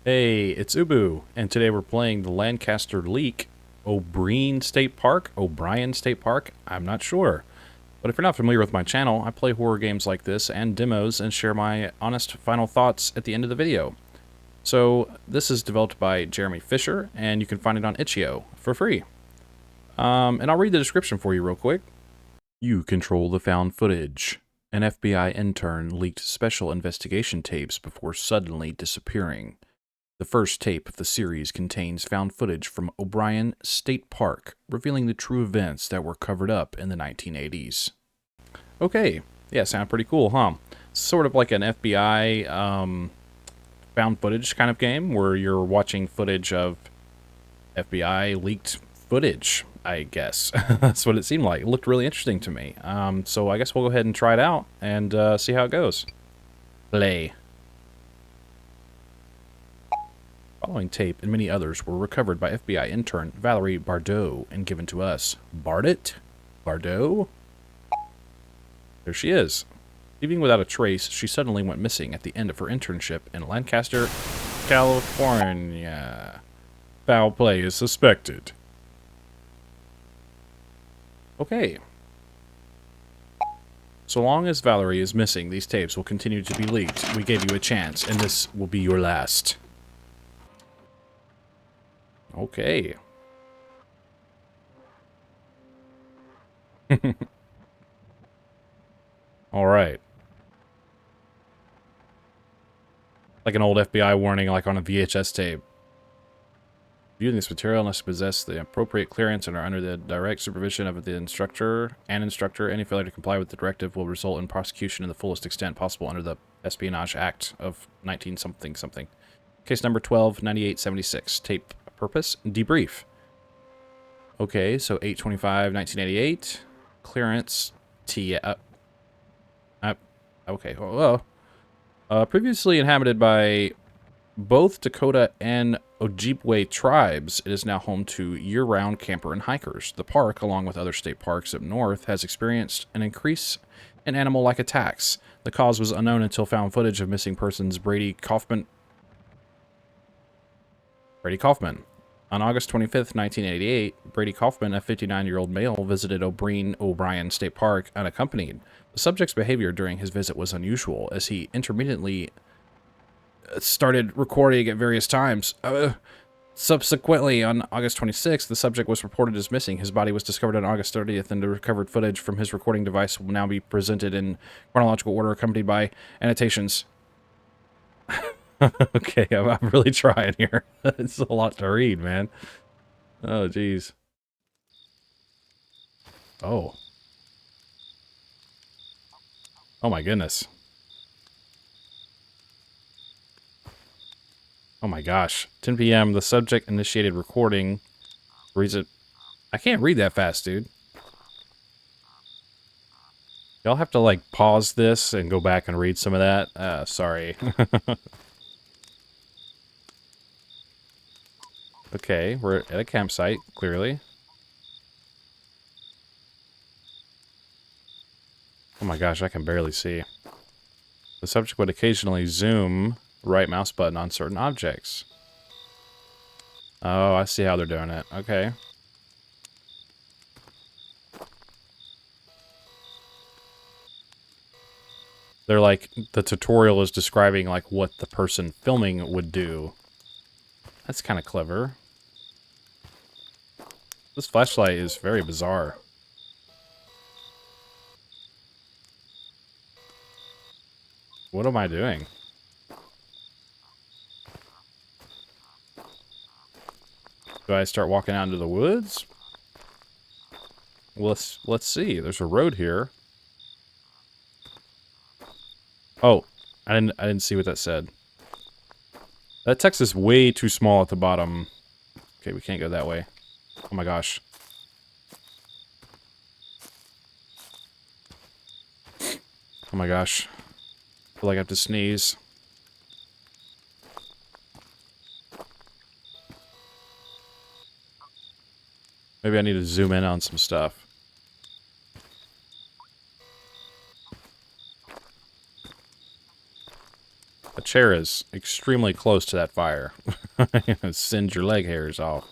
Hey, it's Ubu, and today we're playing the Lancaster Leak, O'Brien State Park, I'm not sure. But if you're not familiar with my channel, I play horror games like this and demos and share my honest final thoughts at the end of the video. So, this is developed by Jeremy Fisher, and you can find it on itch.io for free. And I'll read the description for you real quick. You control the found footage. An FBI intern leaked special investigation tapes before suddenly disappearing. The first tape of the series contains found footage from O'Brien State Park, revealing the true events that were covered up in the 1980s. Okay, yeah, sound pretty cool, huh? Sort of like an FBI found footage kind of game where you're watching footage of FBI leaked footage, I guess. That's what it seemed like. It looked really interesting to me. So I guess we'll go ahead and try it out and see how it goes. Play. Following tape and many others were recovered by FBI intern Valerie Bardot and given to us. Bardot? Bardot? There she is. Leaving without a trace, she suddenly went missing at the end of her internship in Lancaster, California. Foul play is suspected. Okay. So long as Valerie is missing, these tapes will continue to be leaked. We gave you a chance, and this will be your last. Okay. All right. Like an old FBI warning, like on a VHS tape. Viewing this material unless you possess the appropriate clearance and are under the direct supervision of the instructor. Any failure to comply with the directive will result in prosecution in the fullest extent possible under the Espionage Act of 19-something something. Case number 129876. Tape purpose, debrief. Okay, so 8/25/1988. Clearance T. Okay, well, previously inhabited by both Dakota and Ojibwe tribes, it is now home to year-round camper and hikers. The park, along with other state parks up north, has experienced an increase in animal-like attacks. The cause was unknown until found footage of missing persons Brady Kaufman. On August 25th, 1988, Brady Kaufman, a 59-year-old male, visited O'Brien State Park unaccompanied. The subject's behavior during his visit was unusual, as he intermittently started recording at various times. Subsequently, on August 26th, the subject was reported as missing. His body was discovered on August 30th, and the recovered footage from his recording device will now be presented in chronological order, accompanied by annotations. Okay, I'm really trying here. It's a lot to read, man. Oh, jeez. Oh. Oh, my goodness. Oh, my gosh. 10 p.m., the subject initiated recording. Reads it. I can't read that fast, dude. Y'all have to, like, pause this and go back and read some of that? Sorry. Okay, we're at a campsite, clearly. Oh my gosh, I can barely see. The subject would occasionally zoom right mouse button on certain objects. Oh, I see how they're doing it. Okay. They're like, the tutorial is describing like what the person filming would do. That's kind of clever. This flashlight is very bizarre. What am I doing? Do I start walking out into the woods? Well, let's see. There's a road here. Oh, I didn't see what that said. That text is way too small at the bottom. Okay, we can't go that way. Oh my gosh. Oh my gosh. I feel like I have to sneeze. Maybe I need to zoom in on some stuff. chair is extremely close to that fire. Singe your leg hairs off.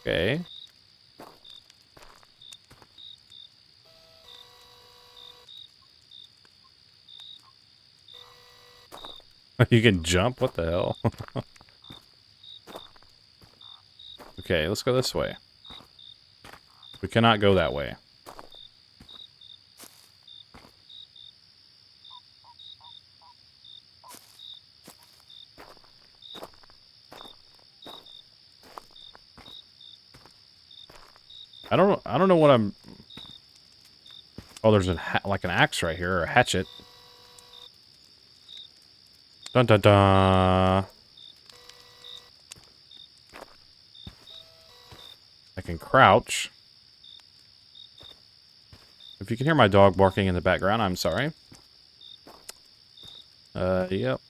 Okay. You can jump? What the hell? Okay, let's go this way. We cannot go that way. I don't know what I'm... Oh, there's like an axe right here, or a hatchet. Dun dun dun. I can crouch. If you can hear my dog barking in the background, I'm sorry. Yep.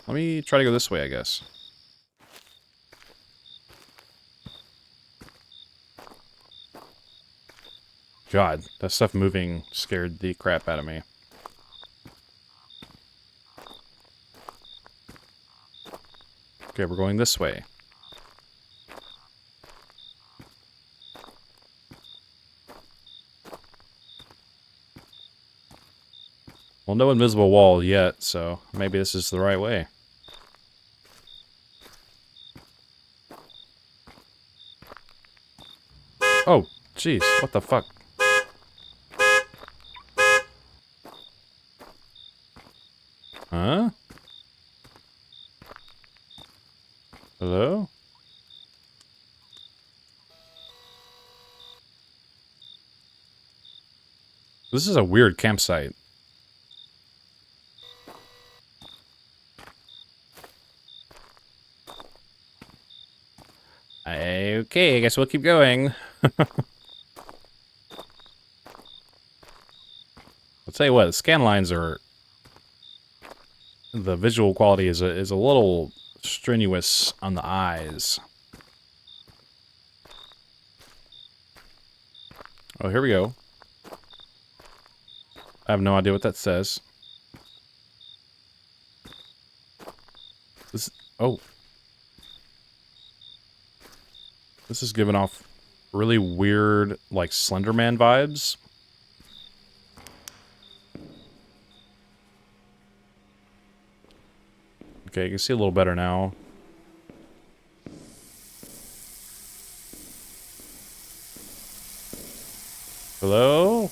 Let me try to go this way, I guess. God, that stuff moving scared the crap out of me. Okay, we're going this way. Well, no invisible wall yet, so maybe this is the right way. Oh, jeez, what the fuck? Huh? Hello? This is a weird campsite. Okay, I guess we'll keep going. I'll tell you what, the scan lines are... The visual quality is a little strenuous on the eyes. Oh, here we go. I have no idea what that says. This... Oh. This is giving off really weird, like, Slender Man vibes. Okay, you can see a little better now. Hello?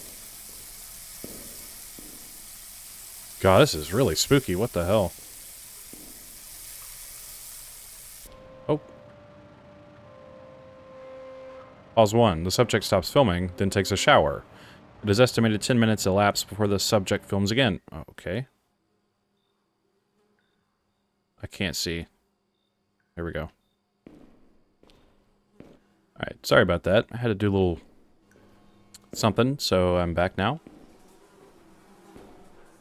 God, this is really spooky. What the hell? Oh. Pause 1. The subject stops filming, then takes a shower. It is estimated 10 minutes elapse before the subject films again. Oh, okay. I can't see. There we go. Alright, sorry about that. I had to do a little something, so I'm back now.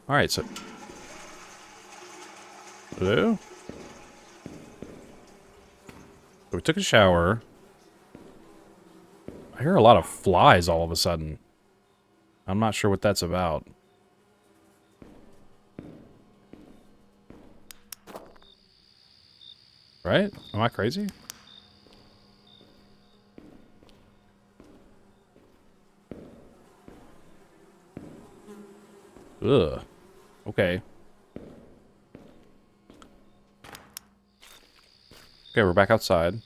Alright, so... Hello? So we took a shower. I hear a lot of flies all of a sudden. I'm not sure what that's about. Right? Am I crazy? Ugh. Okay. Okay, we're back outside.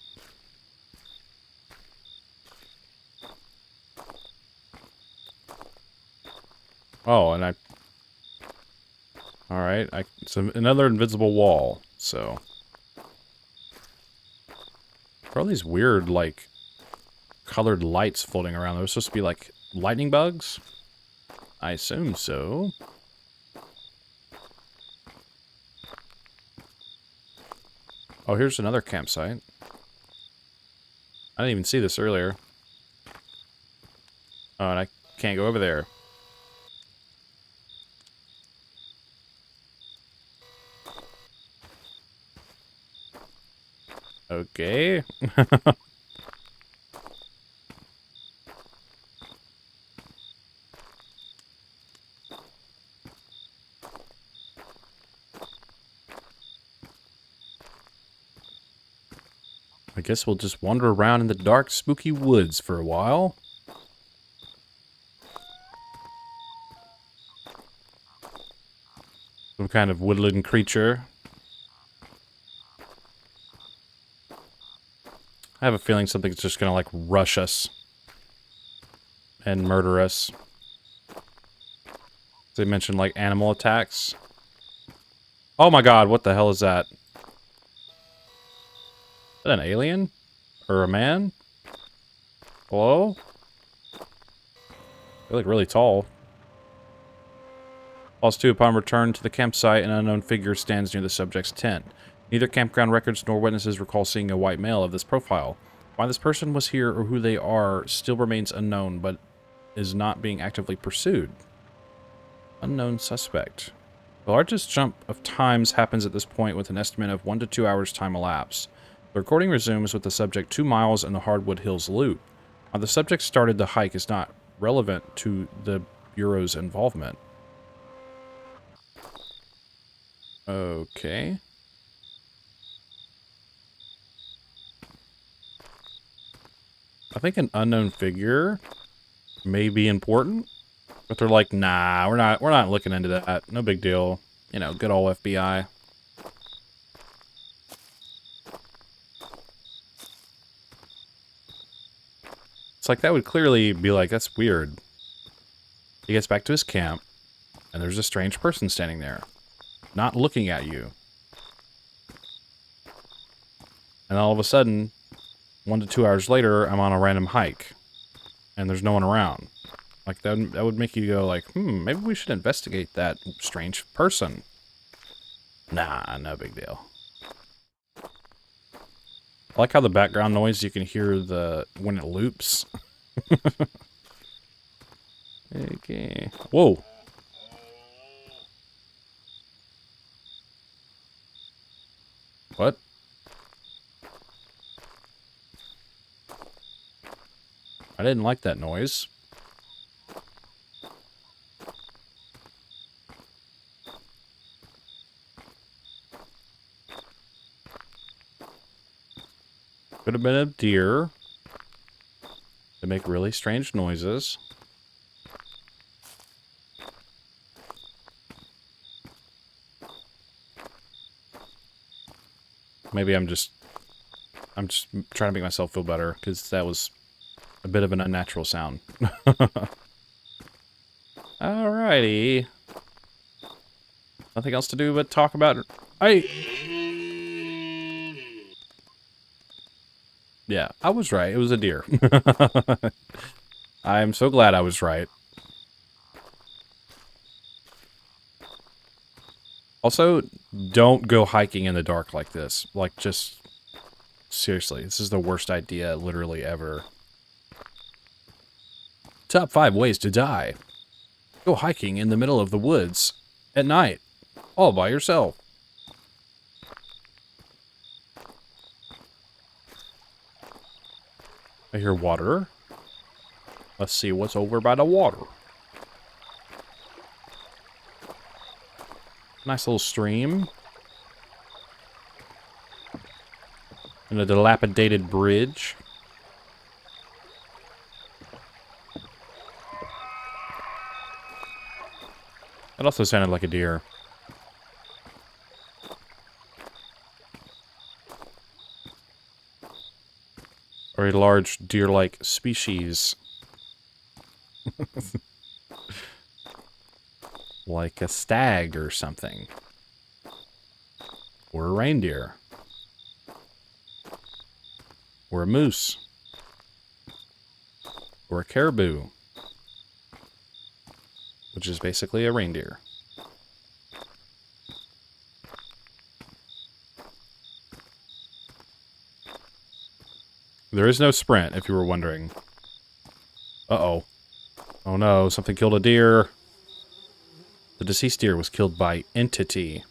Oh, and I... Alright, it's another invisible wall, so... There are all these weird, like, colored lights floating around. They're supposed to be, like, lightning bugs? I assume so. Oh, here's another campsite. I didn't even see this earlier. Oh, and I can't go over there. Okay. I guess we'll just wander around in the dark, spooky woods for a while. Some kind of woodland creature. I have a feeling something's just gonna, like, rush us. And murder us. They mentioned, like, animal attacks. Oh my god, what the hell is that? Is that an alien? Or a man? Hello? They look really tall. Also, upon return to the campsite, an unknown figure stands near the subject's tent. Neither campground records nor witnesses recall seeing a white male of this profile. Why this person was here or who they are still remains unknown, but is not being actively pursued. Unknown suspect. The largest jump of times happens at this point with an estimate of 1 to 2 hours time elapse. The recording resumes with the subject 2 miles in the Hardwood Hills Loop. How the subject started the hike is not relevant to the Bureau's involvement. Okay. I think an unknown figure may be important, but they're like, nah, we're not looking into that. No big deal. You know, good old FBI. It's like that would clearly be like, that's weird. He gets back to his camp, and there's a strange person standing there, not looking at you. And all of a sudden, 1 to 2 hours later, I'm on a random hike, and there's no one around. Like, that would make you go like, maybe we should investigate that strange person. Nah, no big deal. I like how the background noise, you can hear when it loops. Okay. Whoa. What? I didn't like that noise. Could have been a deer. They make really strange noises. Maybe I'm just trying to make myself feel better, because that was a bit of an unnatural sound. Alrighty. Nothing else to do but talk about... Yeah, I was right. It was a deer. I'm so glad I was right. Also, don't go hiking in the dark like this. Like, just... Seriously, this is the worst idea literally ever. Top 5 ways to die. Go hiking in the middle of the woods at night, all by yourself. I hear water. Let's see what's over by the water. Nice little stream. And a dilapidated bridge. It also sounded like a deer. Or a large deer-like species. Like a stag or something. Or a reindeer. Or a moose. Or a caribou. Which is basically a reindeer. There is no sprint, if you were wondering. Uh-oh. Oh no, something killed a deer. The deceased deer was killed by entity.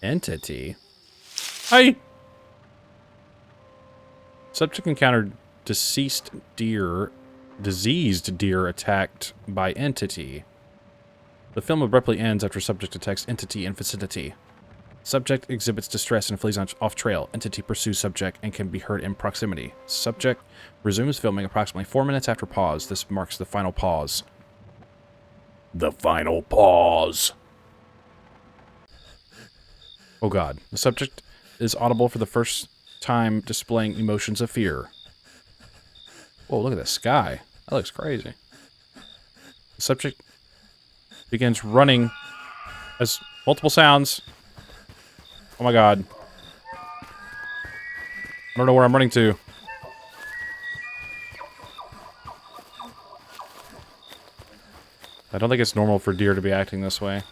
Entity? Hi! Subject encountered diseased deer attacked by entity. The film abruptly ends after subject detects entity in vicinity. Subject exhibits distress and flees off trail. Entity pursues subject and can be heard in proximity. Subject resumes filming approximately 4 minutes after pause. This marks the final pause. The final pause. Oh god. The subject is audible for the first time, displaying emotions of fear. Whoa, look at the sky. That looks crazy. The subject begins running as multiple sounds. Oh my god. I don't know where I'm running to. I don't think it's normal for deer to be acting this way.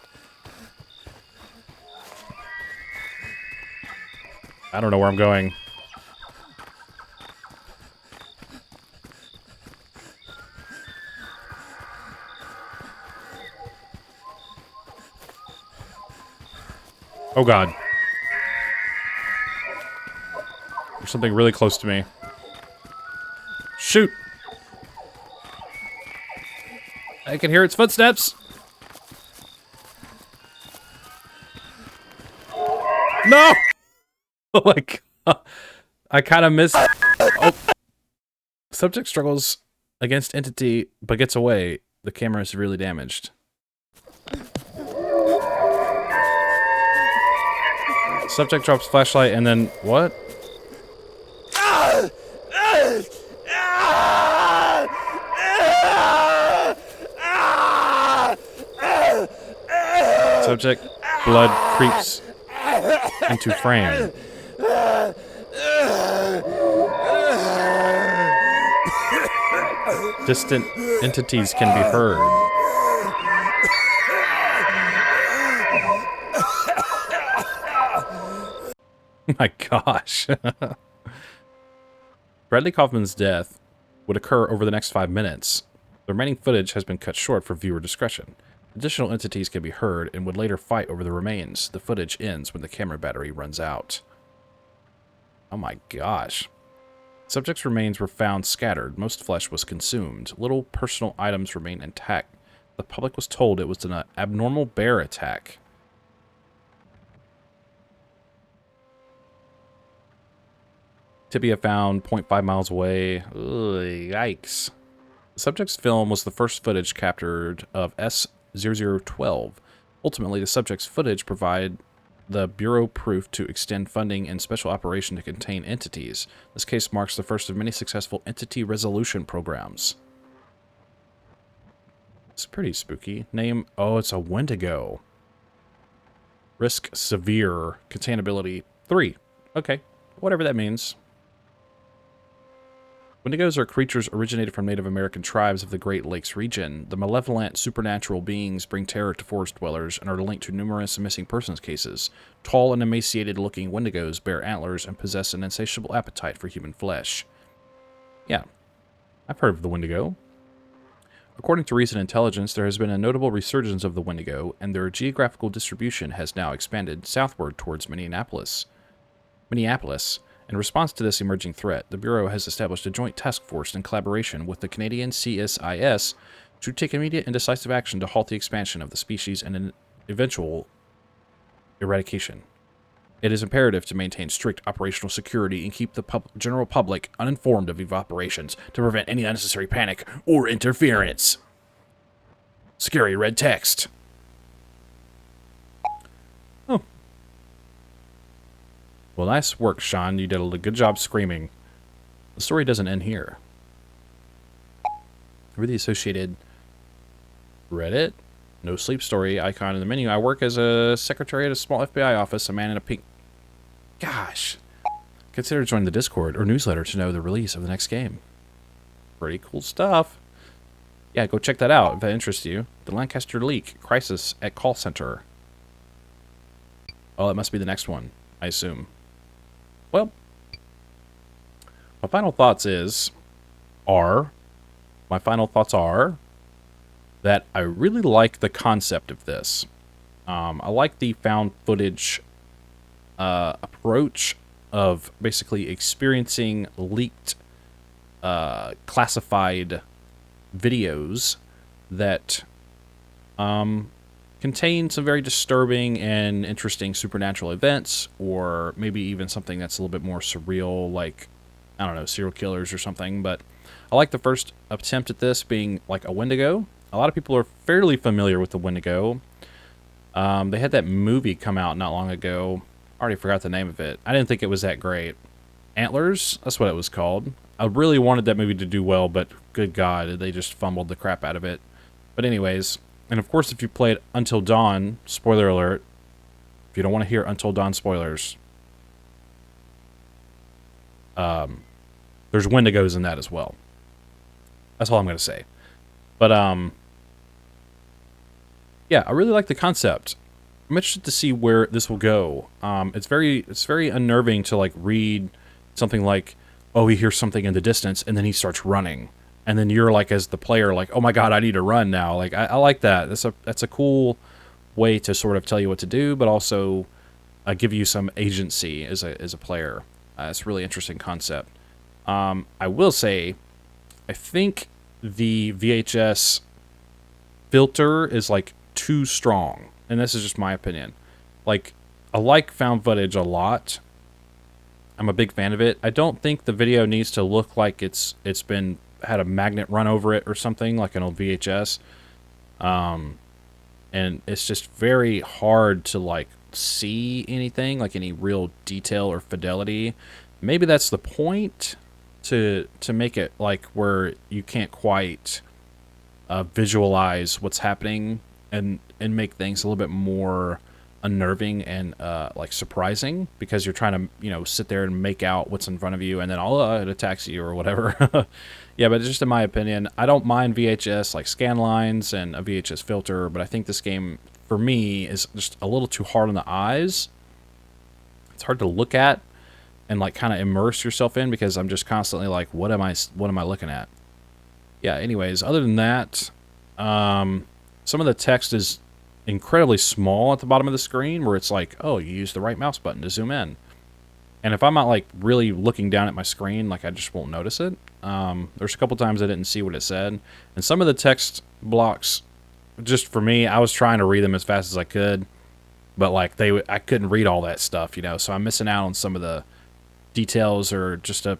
I don't know where I'm going. Oh god. There's something really close to me. Shoot! I can hear its footsteps! No! Oh my god. I kind of missed... Oh. Subject struggles against entity, but gets away. The camera is severely damaged. Subject drops flashlight and then... What? Subject blood creeps into frame. Distant entities can be heard. My gosh. Bradley Kaufman's death would occur over the next 5 minutes. The remaining footage has been cut short for viewer discretion. Additional entities can be heard and would later fight over the remains. The footage ends when the camera battery runs out. Oh my gosh. Subject's remains were found scattered. Most flesh was consumed. Little personal items remain intact. The public was told it was an abnormal bear attack. Tibia found 0.5 miles away. Ugh, yikes. The subject's film was the first footage captured of S0012. Ultimately, the subject's footage provided the Bureau proof to extend funding and special operation to contain entities. This case marks the first of many successful entity resolution programs. It's pretty spooky. Name, oh, it's a Wendigo. Risk severe. Containability 3. Okay, whatever that means. Wendigos are creatures originated from Native American tribes of the Great Lakes region. The malevolent supernatural beings bring terror to forest dwellers and are linked to numerous missing persons cases. Tall and emaciated-looking Wendigos bear antlers and possess an insatiable appetite for human flesh. Yeah, I've heard of the Wendigo. According to recent intelligence, there has been a notable resurgence of the Wendigo, and their geographical distribution has now expanded southward towards Minneapolis. In response to this emerging threat, the Bureau has established a joint task force in collaboration with the Canadian CSIS to take immediate and decisive action to halt the expansion of the species and an eventual eradication. It is imperative to maintain strict operational security and keep the general public uninformed of these operations to prevent any unnecessary panic or interference. Scary red text. Oh. Well, nice work, Sean. You did a good job screaming. The story doesn't end here. Read the associated Reddit. No sleep story icon in the menu. I work as a secretary at a small FBI office. A man in a pink... Gosh. Consider joining the Discord or newsletter to know the release of the next game. Pretty cool stuff. Yeah, go check that out if that interests you. The Lancaster leak. Crisis at call center. Oh, that must be the next one, I assume. Well, my final thoughts are that I really like the concept of this. I like the found footage approach of basically experiencing leaked, classified videos that contain some very disturbing and interesting supernatural events, or maybe even something that's a little bit more surreal, like, I don't know, serial killers or something. But I like the first attempt at this being like a Wendigo. A lot of people are fairly familiar with the Wendigo. They had that movie come out not long ago. I already forgot the name of it. I didn't think it was that great. Antlers, that's what it was called. I really wanted that movie to do well, but good God, they just fumbled the crap out of it. But anyways, and of course, if you played Until Dawn, spoiler alert, if you don't want to hear Until Dawn spoilers, there's Wendigos in that as well. That's all I'm going to say. But, yeah, I really like the concept. I'm interested to see where this will go. It's very unnerving to, like, read something like, oh, he hears something in the distance, and then he starts running. And then you're, like, as the player, like, oh my God, I need to run now. Like, I like that. That's a cool way to sort of tell you what to do, but also give you some agency as a player. It's a really interesting concept. I will say, I think the VHS filter is, like, too strong. And this is just my opinion. Like, I like found footage a lot. I'm a big fan of it. I don't think the video needs to look like it's been had a magnet run over it or something like an old VHS. And it's just very hard to, like, see anything, like any real detail or fidelity. Maybe that's the point, to make it like where you can't quite visualize what's happening and make things a little bit more unnerving and like surprising, because you're trying to sit there and make out what's in front of you, and then it attacks you or whatever. Yeah, but just in my opinion, I don't mind VHS like scan lines and a VHS filter, but I think this game for me is just a little too hard on the eyes. It's hard to look at and like kind of immerse yourself in, because I'm just constantly like, what am I looking at? Yeah, anyways, other than that, some of the text is incredibly small at the bottom of the screen, where it's like, oh, you use the right mouse button to zoom in. And if I'm not like really looking down at my screen, like I just won't notice it. There's a couple times I didn't see what it said. And some of the text blocks, just for me, I was trying to read them as fast as I could, but like I couldn't read all that stuff, so I'm missing out on some of the details, or just the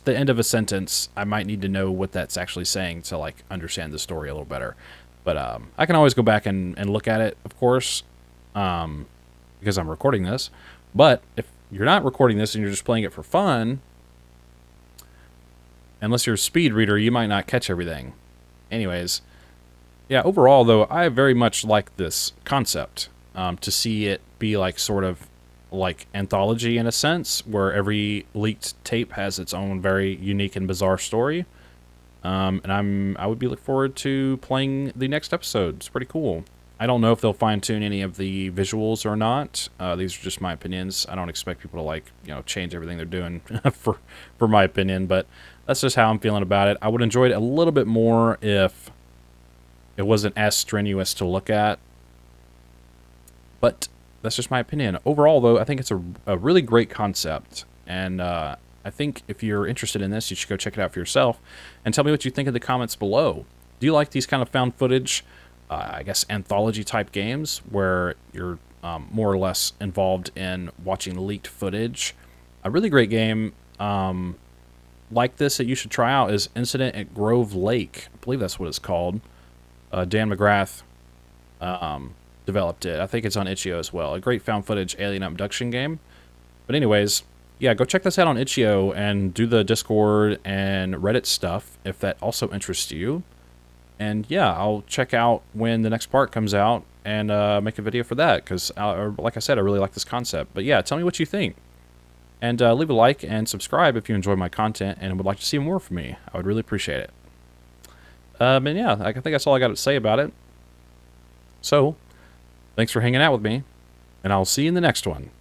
end of a sentence. I might need to know what that's actually saying to like understand the story a little better. But I can always go back and look at it, of course, because I'm recording this. But if you're not recording this and you're just playing it for fun, unless you're a speed reader, you might not catch everything. Anyways, yeah, overall, though, I very much like this concept. To see it be like sort of like anthology in a sense, where every leaked tape has its own very unique and bizarre story. And I would be looking forward to playing the next episode. It's pretty cool. I don't know if they'll fine-tune any of the visuals or not. These are just my opinions. I don't expect people to like, change everything they're doing for my opinion, but that's just how I'm feeling about it. I would enjoy it a little bit more if it wasn't as strenuous to look at. But that's just my opinion. Overall, though, I think it's a really great concept, and I think if you're interested in this, you should go check it out for yourself, and tell me what you think in the comments below. Do you like these kind of found footage, I guess, anthology-type games, where you're more or less involved in watching leaked footage? A really great game like this that you should try out is Incident at Grove Lake. I believe that's what it's called. Dan McGrath developed it. I think it's on itch.io as well. A great found footage alien abduction game. But anyways, yeah, go check this out on itch.io and do the Discord and Reddit stuff if that also interests you. And yeah, I'll check out when the next part comes out and make a video for that, because like I said, I really like this concept. But yeah, tell me what you think. And leave a like and subscribe if you enjoy my content and would like to see more from me. I would really appreciate it. And yeah, I think that's all I got to say about it. So, thanks for hanging out with me, and I'll see you in the next one.